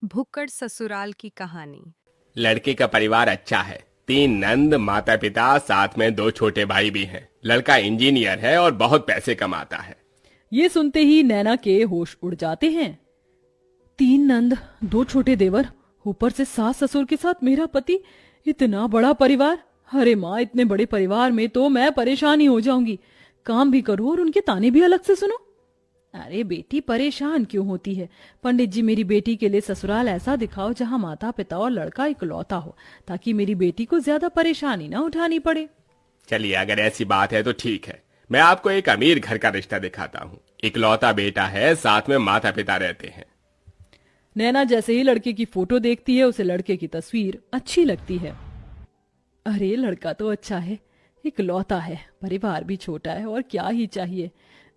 भुक्कड़ ससुराल की कहानी। लड़के का परिवार अच्छा है। 3 नंद, माता पिता, साथ में 2 छोटे भाई भी हैं। लड़का इंजीनियर है और बहुत पैसे कमाता है। ये सुनते ही नैना के होश उड़ जाते हैं। 3 नंद, 2 छोटे देवर, ऊपर से सास ससुर के साथ मेरा पति, इतना बड़ा परिवार। अरे माँ, इतने बड़े परिवार में तो मैं परेशान ही हो जाऊंगी। काम भी करूं और उनके ताने भी अलग से सुनो। अरे बेटी, परेशान क्यों होती है? पंडित जी, मेरी बेटी के लिए ससुराल ऐसा दिखाओ जहां माता पिता और लड़का इकलौता हो, ताकि मेरी बेटी को ज्यादा परेशानी ना उठानी पड़े। चलिए, अगर ऐसी बात है तो ठीक है। मैं आपको एक अमीर घर का रिश्ता दिखाता हूँ। इकलौता बेटा है, साथ में माता पिता रहते हैं। नैना जैसे ही लड़के की फोटो देखती है, उसे लड़के की तस्वीर अच्छी लगती है। अरे लड़का तो अच्छा है, इकलौता है, परिवार भी छोटा है, और क्या ही चाहिए।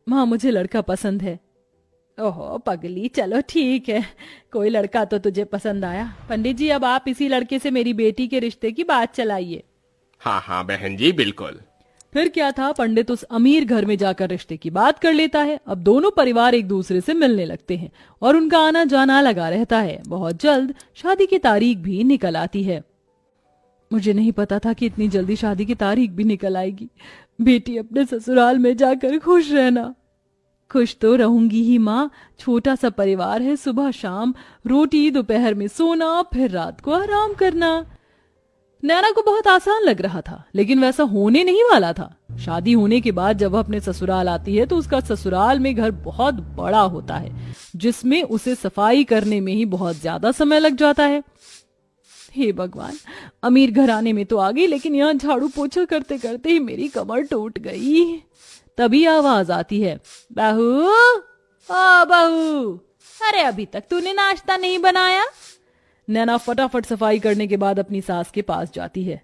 माँ, मुझे लड़का पसंद है। ओहो पगली, चलो ठीक है, कोई लड़का तो तुझे पसंद आया। पंडित जी, अब आप इसी लड़के से मेरी बेटी के रिश्ते की बात चलाइए। हाँ हाँ बहन जी, बिल्कुल। फिर क्या था, पंडित उस अमीर घर में जाकर रिश्ते की बात कर लेता है। अब दोनों परिवार एक दूसरे से मिलने लगते हैं और उनका आना जाना लगा रहता है। बहुत जल्द शादी की तारीख भी निकल आती है। मुझे नहीं पता था कि इतनी जल्दी शादी की तारीख भी निकल आएगी। बेटी, अपने ससुराल में जाकर खुश रहना। खुश तो रहूंगी ही माँ, छोटा सा परिवार है, सुबह शाम रोटी, दोपहर में सोना, फिर रात को आराम करना। नैना को बहुत आसान लग रहा था, लेकिन वैसा होने नहीं वाला था। शादी होने के बाद जब वह अपने ससुराल आती है तो उसका ससुराल में घर बहुत बड़ा होता है, जिसमें उसे सफाई करने में ही बहुत ज्यादा समय लग जाता है। हे भगवान, अमीर घराने में तो आ गई, लेकिन यहाँ झाड़ू पोछा करते करते ही मेरी कमर टूट गई। तभी आवाज आती है, बहू, ओ बहू, अरे अभी तक तूने नाश्ता नहीं बनाया? नैना फटाफट सफाई करने के बाद अपनी सास के पास जाती है।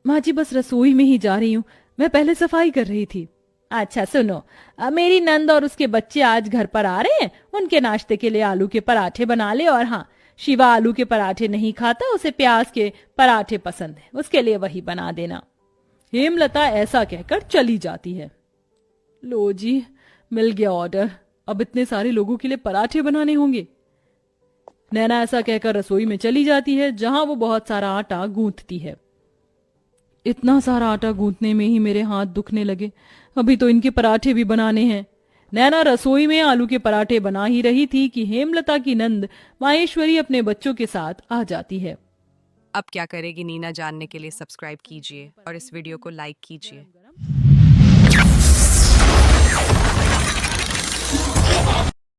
माँ जी, बस रसोई में ही जा रही हूँ, मैं पहले सफाई कर रही थी। अच्छा सुनो, मेरी नंद और उसके बच्चे आज घर पर आ रहे हैं, उनके नाश्ते के लिए आलू के पराठे बना ले। और हाँ, शिवा आलू के पराठे नहीं खाता, उसे प्याज के पराठे पसंद है, उसके लिए वही बना देना। हेमलता ऐसा कहकर चली जाती है। लो जी, मिल गया ऑर्डर, अब इतने सारे लोगों के लिए पराठे बनाने होंगे। नैना ऐसा कहकर रसोई में चली जाती है, जहां वो बहुत सारा आटा गूंथती है। इतना सारा आटा गूंथने में ही मेरे हाथ दुखने लगे, अभी तो इनके पराठे भी बनाने हैं। नैना रसोई में आलू के पराठे बना ही रही थी कि हेमलता की नंद माहेश्वरी अपने बच्चों के साथ आ जाती है। अब क्या करेगी नीना जानने के लिए सब्सक्राइब कीजिए और इस वीडियो को लाइक कीजिए।